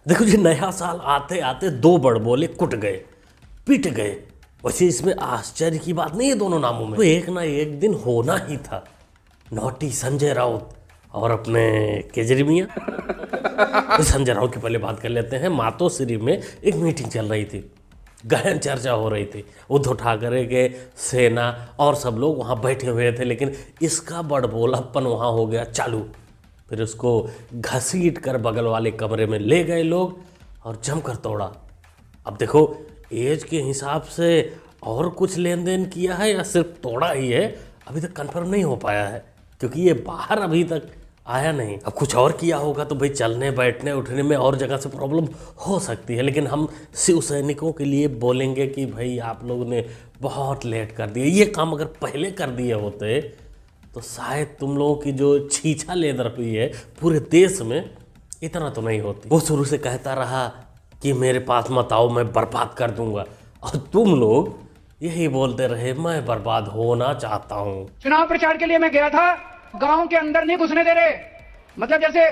देखो जी, नया साल आते आते दो बड़बोले कुट गए, पिट गए। वैसे इसमें आश्चर्य की बात नहीं है, दोनों नामों में तो एक ना एक दिन होना ही था। नौटी संजय राउत और अपने केजरी मियाँ। तो संजय राउत की पहले बात कर लेते हैं। मातोश्री में एक मीटिंग चल रही थी, गहन चर्चा हो रही थी। उद्धव ठाकरे के सेना और सब लोग वहाँ बैठे हुए थे, लेकिन इसका बड़बोलापन वहाँ हो गया चालू। फिर उसको घसीट कर बगल वाले कमरे में ले गए लोग और जमकर तोड़ा। अब देखो, एज के हिसाब से और कुछ लेन देन किया है या सिर्फ तोड़ा ही है, अभी तक कंफर्म नहीं हो पाया है, क्योंकि ये बाहर अभी तक आया नहीं। अब कुछ और किया होगा तो भाई चलने बैठने उठने में और जगह से प्रॉब्लम हो सकती है, लेकिन हम शिव सैनिकों के लिए बोलेंगे कि भाई आप लोगों ने बहुत लेट कर दिया। ये काम अगर पहले कर दिए होते तो शायद तुम लोगों की जो छीछा लेदर हुई है पूरे देश में, इतना तो नहीं होती। वो शुरू से कहता रहा कि मेरे पास मत आओ, मैं बर्बाद कर दूंगा, और तुम लोग यही बोलते रहे मैं बर्बाद होना चाहता हूँ। चुनाव प्रचार के लिए मैं गया था, गांव के अंदर नहीं घुसने दे रहे, मतलब जैसे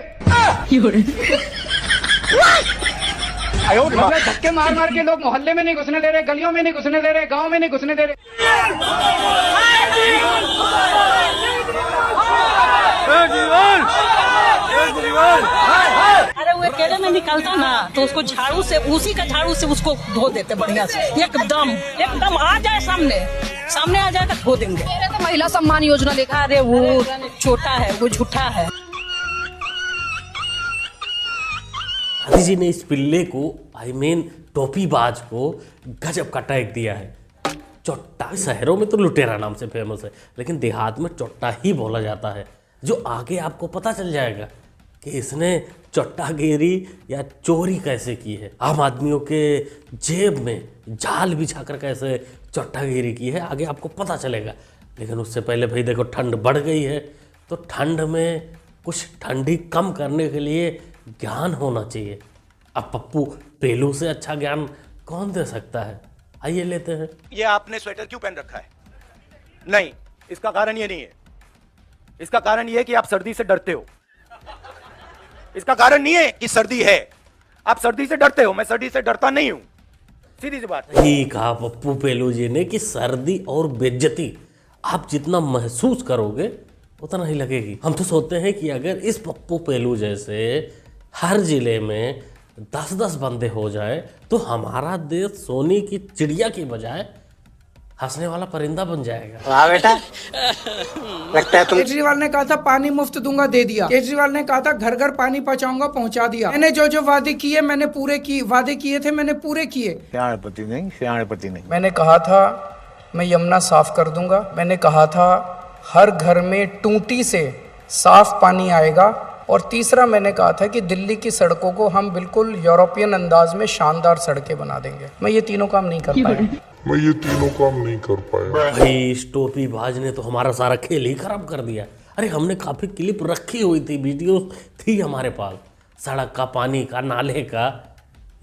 मतलब धक्के मार मार के लोग मोहल्ले में नहीं घुसने दे रहे, गलियों में नहीं घुसने दे रहे, गांव में नहीं घुसने दे रहे। अरे वो अकेले में निकलता ना तो उसको झाड़ू से, उसी का झाड़ू से उसको धो देते बढ़िया से, एकदम आ जाए सामने आ जाएगा धो देंगे। तो महिला सम्मान योजना देखा, अरे वो छोटा है, वो झूठा है। मोदी जी ने इस पिल्ले को, टोपीबाज को गजब का टैग दिया है। चोट्टा शहरों में तो लुटेरा नाम से फेमस है, लेकिन देहात में चोट्टा ही बोला जाता है, जो आगे आपको पता चल जाएगा कि इसने चोट्टागिरी या चोरी कैसे की है, आम आदमियों के जेब में जाल बिछाकर कैसे चोट्टागिरी की है, आगे आपको पता चलेगा। लेकिन उससे पहले भाई देखो, ठंड बढ़ गई है, तो ठंड में कुछ ठंडी कम करने के लिए ज्ञान होना चाहिए। अब पप्पू पेलू से अच्छा ज्ञान कौन दे सकता है, आइए लेते हैं। ये आपने स्वेटर क्यों पहन रखा है? नहीं, इसका कारण ये नहीं है। इसका कारण ये है कि आप सर्दी से डरते हो। इसका कारण नहीं है कि सर्दी है, आप सर्दी से डरते हो। मैं सर्दी से डरता नहीं हूं, सीधी सी बात। यही कहा पप्पू पेलू जी ने कि सर्दी और बेइज्जती आप जितना महसूस करोगे उतना ही लगेगी। हम तो सोचते हैं कि अगर इस पप्पू पेलू जैसे हर जिले में 10-10 बंदे हो जाए तो हमारा देश सोने की चिड़िया की बजाय हंसने वाला परिंदा बन जाएगा। वाह बेटा, लगता है तुम। केजरीवाल ने कहा था पानी मुफ्त दूंगा, दे दिया। केजरीवाल ने कहा था घर घर पानी पहुंचाऊंगा, पहुंचा दिया। मैंने जो जो वादे किए मैंने पूरे किए, वादे किए थे मैंने पूरे किए। सियाणपति नहीं। मैंने कहा था मैं यमुना साफ कर दूंगा। मैंने कहा था हर घर में टूटी से साफ पानी आएगा। और तीसरा मैंने कहा था कि दिल्ली की सड़कों को हम बिल्कुल यूरोपियन अंदाज में शानदार सड़कें बना देंगे। मैं ये तीनों काम नहीं कर पाया। भाई इस टोपीबाज ने तो हमारा सारा खेल ही खराब कर दिया। अरे हमने काफी क्लिप रखी हुई थी, वीडियो थी हमारे पास, सड़क का, पानी का, नाले का,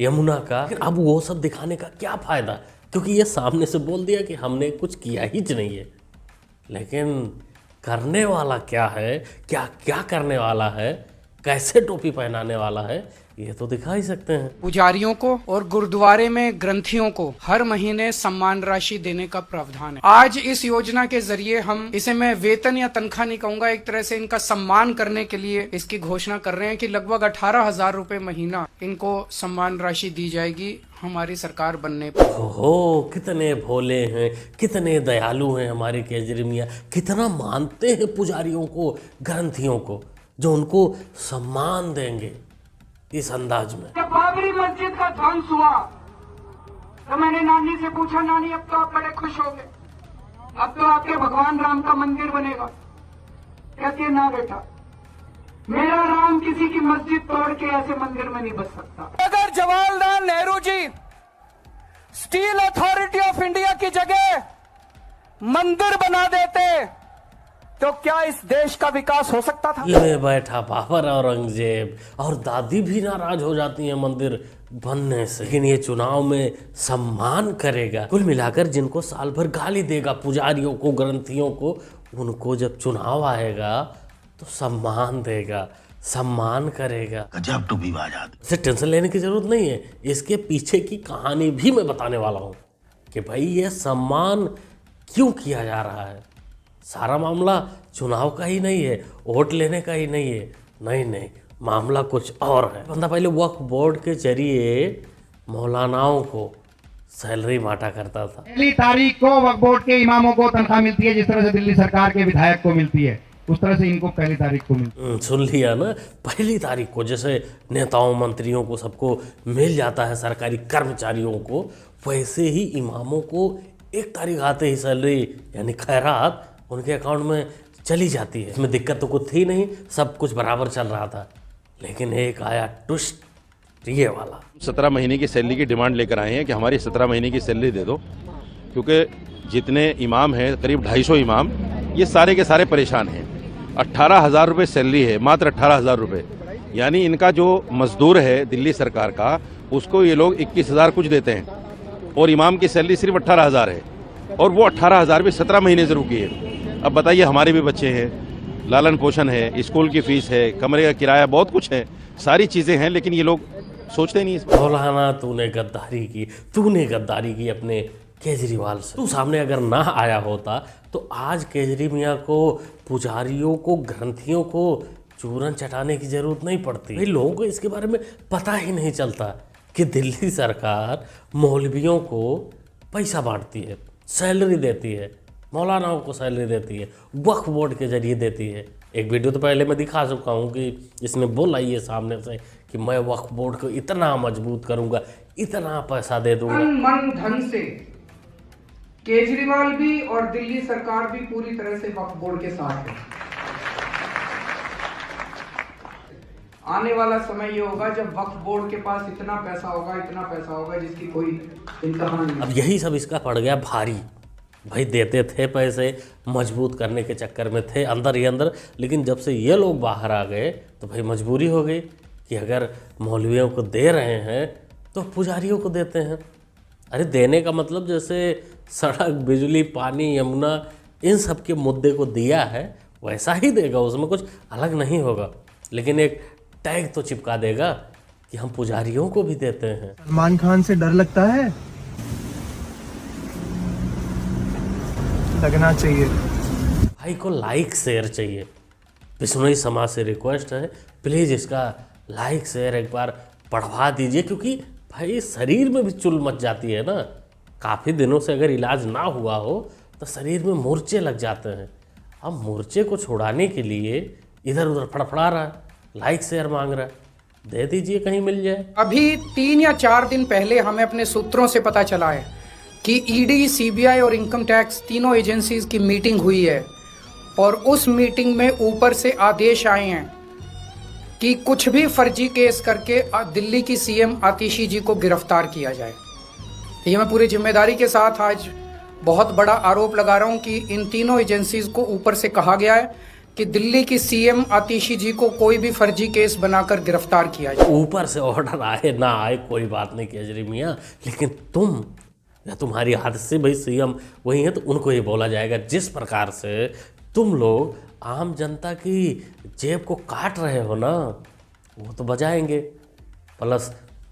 यमुना का। अब वो सब दिखाने का क्या फायदा, क्योंकि ये सामने से बोल दिया कि हमने कुछ किया ही नहीं है। लेकिन करने वाला क्या है, क्या क्या करने वाला है, कैसे टोपी पहनाने वाला है, ये तो दिखा ही सकते हैं। पुजारियों को और गुरुद्वारे में ग्रंथियों को हर महीने सम्मान राशि देने का प्रावधान है। आज इस योजना के जरिए हम इसे, मैं वेतन या तनख्वाह नहीं कहूंगा, एक तरह से इनका सम्मान करने के लिए इसकी घोषणा कर रहे हैं कि लगभग 18,000 रुपए महीना इनको सम्मान राशि दी जाएगी हमारी सरकार बनने पर। ओहो, कितने भोले हैं, कितने दयालु हैं हमारे केजरी मियाँ, कितना मानते हैं पुजारियों को, ग्रंथियों को, जो उनको सम्मान देंगे इस अंदाज में। जब बाबरी मस्जिद का ध्वंस हुआ तो मैंने नानी से पूछा, नानी अब तो आप बड़े खुश हो गए, अब तो आपके भगवान राम का मंदिर बनेगा। कहती है ना बेटा, मेरा राम किसी की मस्जिद तोड़ के ऐसे मंदिर में नहीं बस सकता। अगर Jawaharlal Nehru ji steel authority of India की जगह मंदिर बना देते तो क्या इस देश का विकास हो सकता था? में बैठा बाबर औरंगजेब, और दादी भी नाराज हो जाती है मंदिर बनने से। लेकिन ये चुनाव में सम्मान करेगा। कुल मिलाकर जिनको साल भर गाली देगा, पुजारियों को, ग्रंथियों को, उनको जब चुनाव आएगा तो सम्मान देगा, सम्मान करेगा। गजब टू बी बाजाद। इसे टेंशन लेने की जरूरत नहीं है, इसके पीछे की कहानी भी मैं बताने वाला हूँ कि भाई ये सम्मान क्यों किया जा रहा है। सारा मामला चुनाव का ही नहीं है, वोट लेने का ही नहीं है, नहीं, मामला कुछ और है। बंदा पहले वक्फ बोर्ड के जरिए मौलानाओं को सैलरी बांटा करता था। पहली तारीख को वक्फ बोर्ड के इमामों को तनख्वाह मिलती है, जिस तरह से दिल्ली सरकार के विधायक को मिलती है, उस तरह से इनको पहली तारीख को मिलती है। सुन लिया ना, पहली तारीख को जैसे नेताओं मंत्रियों को सबको मिल जाता है, सरकारी कर्मचारियों को, वैसे ही इमामों को 1 तारीख आते ही सैलरी यानी खैरात उनके अकाउंट में चली जाती है। इसमें दिक्कत तो कुछ थी नहीं, सब कुछ बराबर चल रहा था। लेकिन एक आया ट्विस्ट, ये वाला। 17 महीने की सैलरी की डिमांड लेकर आए हैं कि हमारी 17 महीने की सैलरी दे दो, क्योंकि जितने इमाम हैं, करीब 250 इमाम, ये सारे के सारे परेशान हैं। 18,000 रुपये सैलरी है, मात्र 18,000 रुपये। यानी इनका जो मजदूर है दिल्ली सरकार का, उसको ये लोग 21,000 कुछ देते हैं, और इमाम की सैलरी सिर्फ 18,000 है, और वो 18,000 भी 17 महीने से रुकी है। अब बताइए, हमारे भी बच्चे हैं, लालन पोषण है, स्कूल की फीस है, कमरे का किराया, बहुत कुछ है, सारी चीज़ें हैं, लेकिन ये लोग सोचते नहीं। मौलाना तूने गद्दारी की अपने केजरीवाल से। तू सामने अगर ना आया होता तो आज केजरी मियाँ को, पुजारियों को, ग्रंथियों को चूरन चटाने की जरूरत नहीं पड़ती। भाई लोगों को इसके बारे में पता ही नहीं चलता कि दिल्ली सरकार मौलवियों को पैसा बांटती है, सैलरी देती है, मौलानाओं को सैलरी देती है, वक्फ बोर्ड के जरिए देती है। एक वीडियो तो पहले मैं दिखा चुका हूँ कि इसने बोला ये सामने से कि मैं वक्फ बोर्ड को इतना मजबूत करूँगा, इतना पैसा दे दूंगा। मन धन से केजरीवाल भी और दिल्ली सरकार भी पूरी तरह से वक्फ बोर्ड के साथ है। आने वाला समय ये होगा जब वक्फ बोर्ड के पास इतना पैसा होगा जिसकी कोई इंतहा नहीं। अब यही सब इसका पड़ गया भारी। भाई देते थे पैसे, मजबूत करने के चक्कर में थे अंदर ही अंदर, लेकिन जब से ये लोग बाहर आ गए तो भाई मजबूरी हो गई कि अगर मौलवियों को दे रहे हैं तो पुजारियों को देते हैं। अरे देने का मतलब जैसे सड़क, बिजली, पानी, यमुना, इन सब के मुद्दे को दिया है वैसा ही देगा, उसमें कुछ अलग नहीं होगा। लेकिन एक टैग तो चिपका देगा कि हम पुजारियों को भी देते हैं। सलमान खान से डर लगता है? लगना चाहिए। भाई को लाइक शेयर चाहिए। बिश्नोई समाज से रिक्वेस्ट है, प्लीज़ इसका लाइक शेयर एक बार बढ़वा दीजिए, क्योंकि भाई शरीर में भी चुल मच जाती है ना। काफ़ी दिनों से अगर इलाज ना हुआ हो तो शरीर में मूर्छे लग जाते हैं। अब मूर्छे को छुड़ाने के लिए इधर उधर फड़फड़ा रहा है, लाइक शेयर मांग रहा है, दे दीजिए कहीं मिल जाए। अभी 3 या 4 दिन पहले हमें अपने सूत्रों से पता चला है कि ईडी, सीबीआई और इनकम टैक्स तीनों एजेंसीज की मीटिंग हुई है, और उस मीटिंग में ऊपर से आदेश आए हैं कि कुछ भी फर्जी केस करके दिल्ली की सीएम आतिशी जी को गिरफ्तार किया जाए। ये मैं पूरी जिम्मेदारी के साथ आज बहुत बड़ा आरोप लगा रहा हूं कि इन तीनों एजेंसीज को ऊपर से कहा गया है कि दिल्ली की सीएम आतिशी जी को कोई भी फर्जी केस बनाकर गिरफ्तार किया जाए। ऊपर से ऑर्डर आए ना आए कोई बात नहीं केजरी मियाँ, लेकिन तुम या तुम्हारी हाथ से भाई सीएम वही है तो उनको ये बोला जाएगा। जिस प्रकार से तुम लोग आम जनता की जेब को काट रहे हो ना, वो तो बजाएंगे, प्लस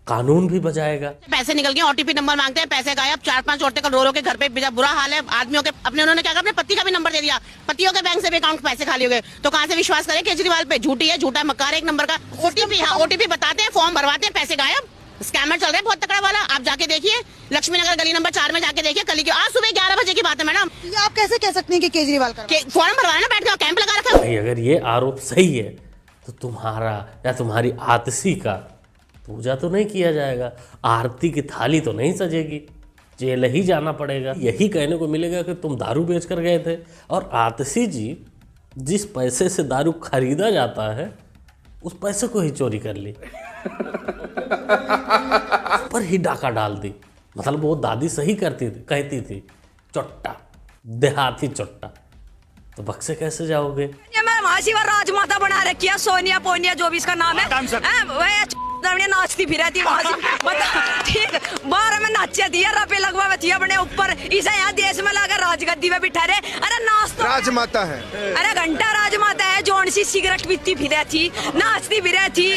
कानून भी बजाएगा। पैसे निकल गए, ओटीपी नंबर मांगते हैं, पैसे गायब। 4-5 औरतें रो रो के घर पे बुरा हाल है आदमियों के। अपने उन्होंने क्या कहा, अपने पति का भी नंबर दे दिया, पतियों के बैंक से भी अकाउंट पैसे खाली हो गए। तो कहाँ से विश्वास करें केजरीवाल पे? झूठी है, झूठा मक्कार, 1 नंबर का। ओटीपी, हाँ ओटीपी बताते हैं, फॉर्म भरवाते हैं, पैसे गायब। स्कैमर चल रहा है बहुत तकड़ा वाला। आप जाके देखिए, लक्ष्मी नगर गली नंबर 4 में जाके देखिए। कल की आज सुबह 11 बजे की बात है मैडम। ये आप कैसे कह सकते हैं कि केजरीवाल का फॉर्म भरवाना, बैठ के कैंप लगा रखा है। अगर ये आरोप सही है तो तुम्हारा या तुम्हारी आतिशी का पूजा तो नहीं किया जाएगा, आरती की थाली तो नहीं सजेगी, जेल ही जाना पड़ेगा। यही कहने को मिलेगा कि तुम दारू बेच कर गए थे, और आतिशी जी जिस पैसे से दारू खरीदा जाता है उस पैसे को ही चोरी कर ली, पर ही डाका डाल दी। मतलब वो दादी सही कहती थी, चोट्टा, देहाती चोट्टा। तो बक्से कैसे जाओगे? मैं महाशिवर राजमाता बना रखी है, सोनिया पोनिया जो भी इसका नाम है। माता ने नाचती फिर रहती वहां से बता ठीक 12 में नाचे दिया रपे लगवा थी अपने ऊपर इसे यहाँ देश में लगा राजगद्दी में बिठा रहे अरे नाच तो राजमाता है। अरे घंटा राजमाता है जोन सी सिगरेट पीती फिर थी नाचती फिर थी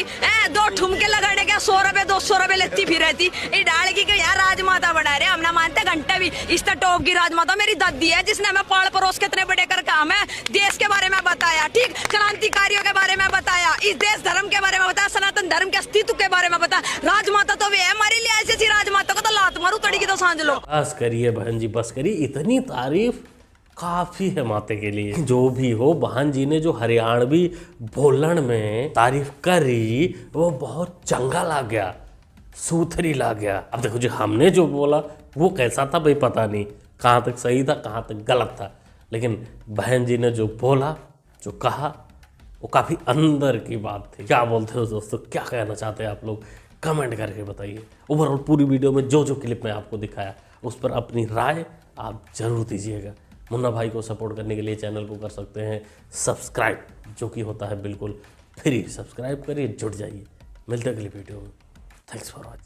2 ठुमके लगाने के 100 रुपए 200 रुपए लेती फिर थी ये डाल की यार राजमाता बना रहे हम ना मानते घंटा भी इस टॉप की राजमाता मेरी दादी है जिसने हमें पाल पड़ोस के इतने बड़े कर काम है देश के बारे में बताया ठीक क्रांतिकारियों के बारे में बताया इस देश धर्म के बारे में बताया सनातन धर्म के अस्तित्व के बारे में बताया राजमाता तो वे है हमारे लिए ऐसी राजमाता को तो लात मारू तड़ी की तो सांझ लो। बस करिए बहन जी बस करिए इतनी तारीफ काफी है माते के लिए। जो भी हो बहन जी ने जो हरियाणवी बोलन में तारीफ करी वो बहुत चंगा लग गया सूथरी लग गया। अब देखो जी हमने जो बोला वो कैसा था भाई पता नहीं कहाँ तक सही था कहाँ तक गलत था लेकिन बहन जी ने जो बोला जो कहा वो काफ़ी अंदर की बात थी। क्या बोलते हो दोस्तों क्या कहना चाहते हैं आप लोग कमेंट करके बताइए। ओवरऑल पूरी वीडियो में जो जो क्लिप मैं आपको दिखाया उस पर अपनी राय आप जरूर दीजिएगा। मुन्ना भाई को सपोर्ट करने के लिए चैनल को कर सकते हैं सब्सक्राइब जो कि होता है बिल्कुल फ्री। सब्सक्राइब करिए जुड़ जाइए। मिलते हैं अगली वीडियो में। Thanks for watching.